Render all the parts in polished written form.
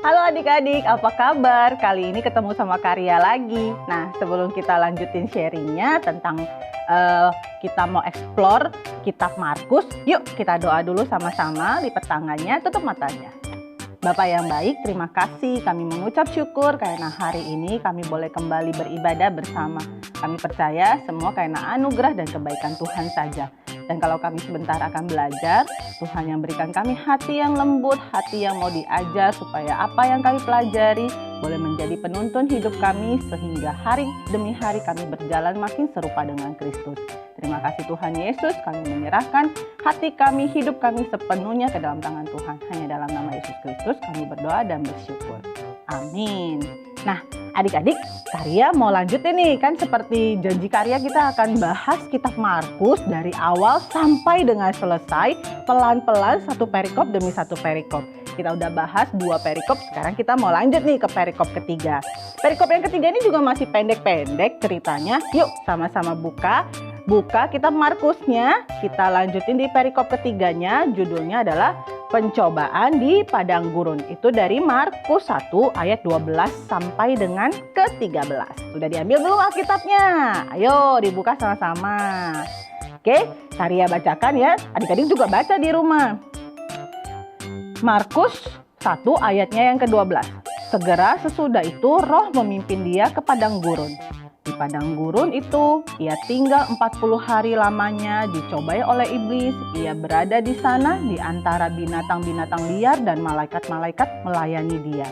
Halo adik-adik, apa kabar? Kali ini ketemu sama Karya lagi. Nah, sebelum kita lanjutin sharingnya tentang kita mau explore kitab Markus, yuk kita doa dulu sama-sama, lipat tangannya, tutup matanya. Bapak yang baik, terima kasih. Kami mengucap syukur karena hari ini kami boleh kembali beribadah bersama. Kami percaya semua karena anugerah dan kebaikan Tuhan saja. Dan kalau kami sebentar akan belajar, Tuhan yang berikan kami hati yang lembut, hati yang mau diajar supaya apa yang kami pelajari boleh menjadi penuntun hidup kami sehingga hari demi hari kami berjalan makin serupa dengan Kristus. Terima kasih Tuhan Yesus, kami menyerahkan hati kami, hidup kami sepenuhnya ke dalam tangan Tuhan. Hanya dalam nama Yesus Kristus kami berdoa dan bersyukur. Amin. Nah, adik-adik, Karya mau lanjut ini kan seperti janji Karya kita akan bahas kitab Markus dari awal sampai dengan selesai, pelan-pelan satu perikop demi satu perikop. Kita udah bahas 2 perikop, sekarang kita mau lanjut nih ke perikop ketiga. Perikop yang ketiga ini juga masih pendek-pendek ceritanya. Yuk sama-sama buka kitab Markusnya. Kita lanjutin di perikop ketiganya, judulnya adalah Pencobaan di Padang Gurun. Itu dari Markus 1 ayat 12 sampai dengan ke-13. Sudah diambil belum Alkitabnya? Ayo dibuka sama-sama. Oke, Karya bacakan ya. Adik-adik juga baca di rumah. Markus 1 ayatnya yang ke-12. Segera sesudah itu roh memimpin dia ke padang gurun. Di padang gurun itu ia tinggal 40 hari lamanya, dicobai oleh iblis. Ia berada di sana di antara binatang-binatang liar dan malaikat-malaikat melayani dia.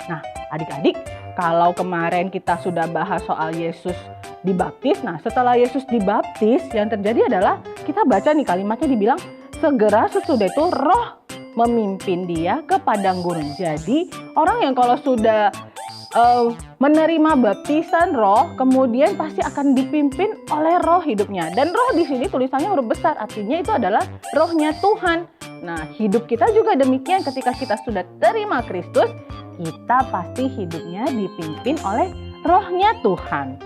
Nah, adik-adik, kalau kemarin kita sudah bahas soal Yesus dibaptis, nah setelah Yesus dibaptis yang terjadi adalah kita baca nih kalimatnya dibilang segera sesudah itu roh memimpin dia ke padang gurun. Jadi orang yang kalau sudah menerima baptisan roh, kemudian pasti akan dipimpin oleh roh hidupnya. Dan roh di sini tulisannya huruf besar, artinya itu adalah rohnya Tuhan. Nah, hidup kita juga demikian ketika kita sudah terima Kristus, kita pasti hidupnya dipimpin oleh rohnya Tuhan.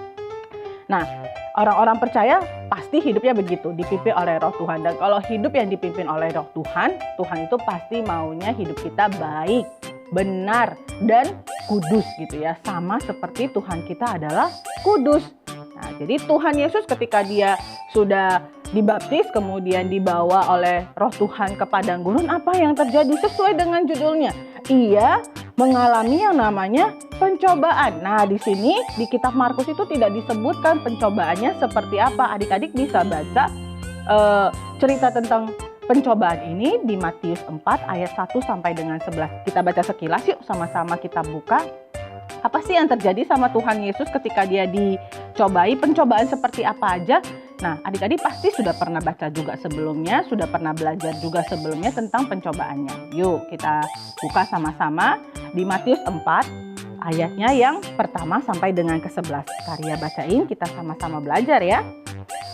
Nah, orang-orang percaya pasti hidupnya begitu, dipimpin oleh roh Tuhan. Dan kalau hidup yang dipimpin oleh roh Tuhan, Tuhan itu pasti maunya hidup kita baik, benar, dan kudus gitu ya. Sama seperti Tuhan kita adalah kudus. Nah, jadi Tuhan Yesus ketika dia sudah dibaptis kemudian dibawa oleh roh Tuhan ke padang gurun, apa yang terjadi? Sesuai dengan judulnya, ia mengalami yang namanya pencobaan. Nah, di sini di kitab Markus itu tidak disebutkan pencobaannya seperti apa. Adik-adik bisa baca cerita tentang pencobaan ini di Matius 4 ayat 1 sampai dengan 11. Kita baca sekilas yuk, sama-sama kita buka. Apa sih yang terjadi sama Tuhan Yesus ketika dia dicobai? Pencobaan seperti apa aja? Nah, adik-adik pasti sudah pernah baca juga sebelumnya, sudah pernah belajar juga sebelumnya tentang pencobaannya. Yuk kita buka sama-sama di Matius 4 ayatnya yang pertama sampai dengan ke-11. Karya bacain, kita sama-sama belajar ya.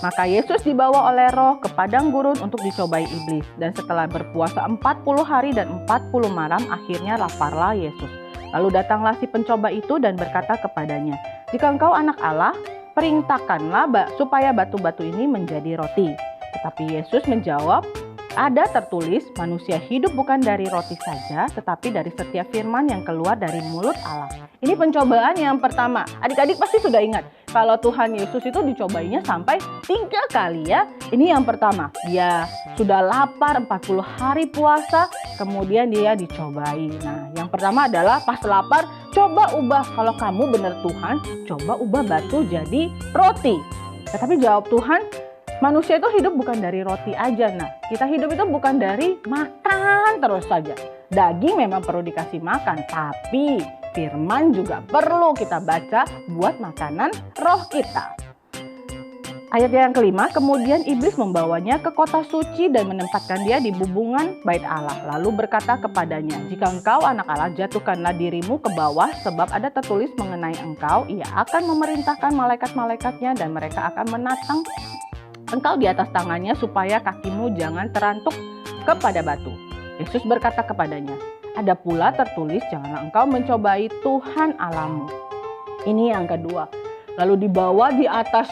Maka Yesus dibawa oleh roh ke padang gurun untuk dicobai iblis. Dan setelah berpuasa 40 hari dan 40 malam, akhirnya laparlah Yesus. Lalu datanglah si pencoba itu dan berkata kepadanya, jika engkau anak Allah, perintahkanlah supaya batu-batu ini menjadi roti. Tetapi Yesus menjawab, ada tertulis, manusia hidup bukan dari roti saja, tetapi dari setiap firman yang keluar dari mulut Allah. Ini pencobaan yang pertama. Adik-adik pasti sudah ingat, kalau Tuhan Yesus itu dicobainya sampai 3 kali ya. Ini yang pertama, dia sudah lapar 40 hari puasa, kemudian dia dicobai. Nah, yang pertama adalah pas lapar, coba ubah, kalau kamu benar Tuhan, coba ubah batu jadi roti. Tetapi jawab Tuhan, manusia itu hidup bukan dari roti aja. Nah, kita hidup itu bukan dari makan terus saja. Daging memang perlu dikasih makan, tapi firman juga perlu kita baca buat makanan roh kita. Ayat yang kelima, kemudian iblis membawanya ke kota suci dan menempatkan dia di bubungan bait Allah. Lalu berkata kepadanya, jika engkau anak Allah, jatuhkanlah dirimu ke bawah, sebab ada tertulis mengenai engkau, ia akan memerintahkan malaikat-malaikatnya dan mereka akan menatang engkau di atas tangannya supaya kakimu jangan terantuk kepada batu. Yesus berkata kepadanya, ada pula tertulis, janganlah engkau mencobai Tuhan Allahmu. Ini yang kedua. Lalu dibawa di atas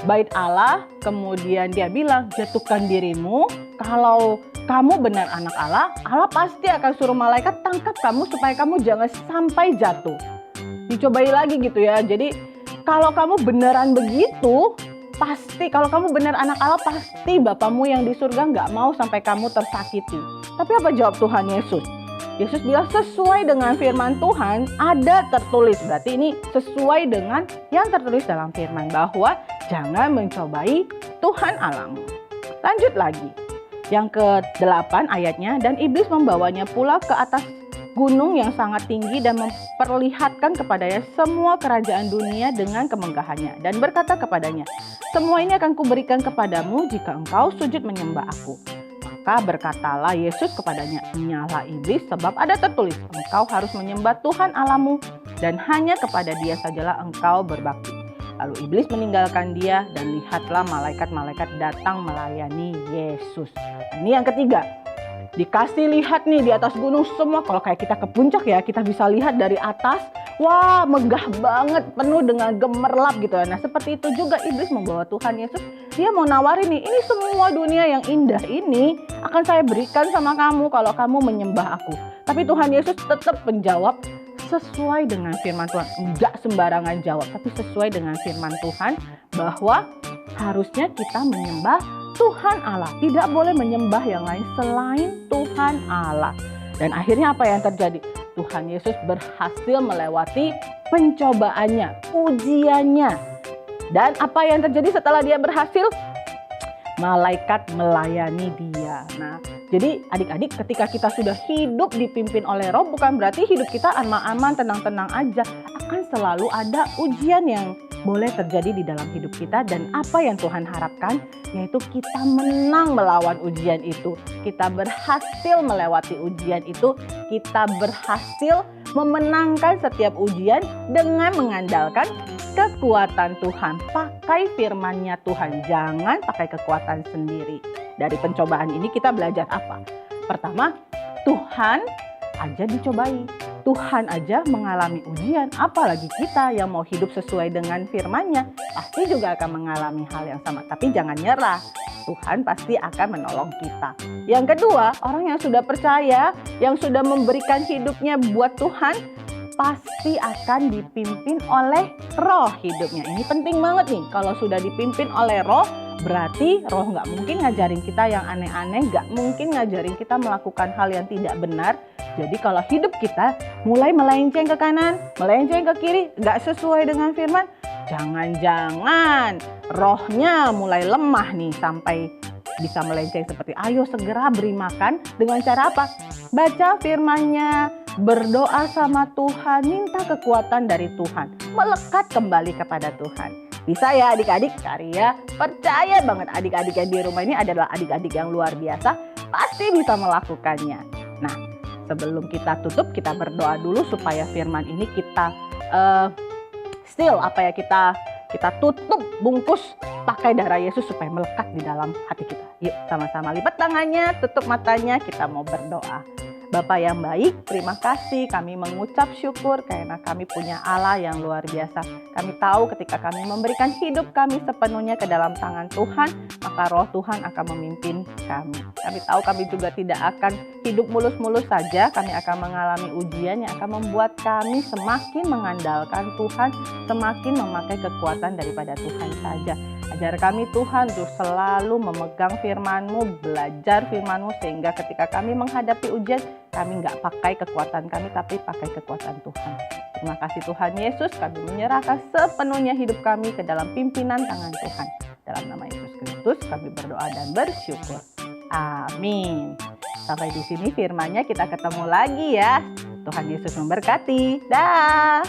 bait Allah, kemudian dia bilang, jatuhkan dirimu, kalau kamu benar anak Allah, Allah pasti akan suruh malaikat tangkap kamu supaya kamu jangan sampai jatuh. Dicobai lagi gitu ya. Jadi kalau kamu beneran begitu, pasti kalau kamu benar anak Allah, pasti Bapamu yang di surga nggak mau sampai kamu tersakiti. Tapi apa jawab Tuhan Yesus? Yesus bilang sesuai dengan firman Tuhan ada tertulis. Berarti ini sesuai dengan yang tertulis dalam firman bahwa jangan mencobai Tuhan Allahmu. Lanjut lagi. Yang ke-8 ayatnya, dan iblis membawanya pula ke atas gunung yang sangat tinggi dan memperlihatkan kepadanya semua kerajaan dunia dengan kemegahannya. Dan berkata kepadanya, semua ini akan kuberikan kepadamu jika engkau sujud menyembah aku. Maka berkatalah Yesus kepadanya, nyala iblis, sebab ada tertulis, engkau harus menyembah Tuhan Allahmu dan hanya kepada Dia sajalah engkau berbakti. Lalu iblis meninggalkan dia dan lihatlah malaikat-malaikat datang melayani Yesus. Nah, ini yang ketiga. Dikasih lihat nih di atas gunung semua. Kalau kayak kita ke puncak ya, kita bisa lihat dari atas. Wah, megah banget, penuh dengan gemerlap gitu. Nah, seperti itu juga iblis membawa Tuhan Yesus. Dia mau nawarin nih, ini semua dunia yang indah ini akan saya berikan sama kamu kalau kamu menyembah aku. Tapi Tuhan Yesus tetap menjawab sesuai dengan firman Tuhan. Enggak sembarangan jawab, tapi sesuai dengan firman Tuhan bahwa harusnya kita menyembah Tuhan Allah. Tidak boleh menyembah yang lain selain Tuhan Allah. Dan akhirnya apa yang terjadi? Tuhan Yesus berhasil melewati pencobaannya, ujiannya. Dan apa yang terjadi setelah dia berhasil? Malaikat melayani dia. Nah, jadi adik-adik ketika kita sudah hidup dipimpin oleh Roh, bukan berarti hidup kita aman-aman, tenang-tenang aja. Akan selalu ada ujian yang boleh terjadi di dalam hidup kita, dan apa yang Tuhan harapkan yaitu kita menang melawan ujian itu. Kita berhasil melewati ujian itu, kita berhasil memenangkan setiap ujian dengan mengandalkan kekuatan Tuhan. Pakai firman-Nya Tuhan, jangan pakai kekuatan sendiri. Dari pencobaan ini kita belajar apa? Pertama, Tuhan aja dicobai. Tuhan aja mengalami ujian, apalagi kita yang mau hidup sesuai dengan firman-Nya, pasti juga akan mengalami hal yang sama. Tapi jangan nyerah, Tuhan pasti akan menolong kita. Yang kedua, orang yang sudah percaya, yang sudah memberikan hidupnya buat Tuhan, pasti akan dipimpin oleh Roh hidupnya. Ini penting banget nih, kalau sudah dipimpin oleh Roh, berarti Roh nggak mungkin ngajarin kita yang aneh-aneh, nggak mungkin ngajarin kita melakukan hal yang tidak benar. Jadi kalau hidup kita mulai melenceng ke kanan, melenceng ke kiri, nggak sesuai dengan firman, jangan-jangan rohnya mulai lemah nih sampai bisa melenceng seperti ayo segera beri makan dengan cara apa? Baca firman-Nya, berdoa sama Tuhan, minta kekuatan dari Tuhan, melekat kembali kepada Tuhan. Bisa ya adik-adik, Karya percaya banget adik-adik yang di rumah ini adalah adik-adik yang luar biasa, pasti bisa melakukannya. Nah, sebelum kita tutup, kita berdoa dulu supaya firman ini kita kita tutup, bungkus pakai darah Yesus supaya melekat di dalam hati kita. Yuk sama-sama lipat tangannya, tutup matanya, kita mau berdoa. Bapa yang baik, terima kasih, kami mengucap syukur karena kami punya Allah yang luar biasa. Kami tahu ketika kami memberikan hidup kami sepenuhnya ke dalam tangan Tuhan, maka Roh Tuhan akan memimpin kami. Kami tahu kami juga tidak akan hidup mulus-mulus saja, kami akan mengalami ujian yang akan membuat kami semakin mengandalkan Tuhan, semakin memakai kekuatan daripada Tuhan saja. Ajar kami Tuhan untuk selalu memegang firman-Mu, belajar firman-Mu, sehingga ketika kami menghadapi ujian, kami nggak pakai kekuatan kami, tapi pakai kekuatan Tuhan. Terima kasih Tuhan Yesus, kami menyerahkan sepenuhnya hidup kami ke dalam pimpinan tangan Tuhan. Dalam nama Yesus Kristus kami berdoa dan bersyukur. Amin. Sampai di sini firman-Nya, kita ketemu lagi ya. Tuhan Yesus memberkati. Dah.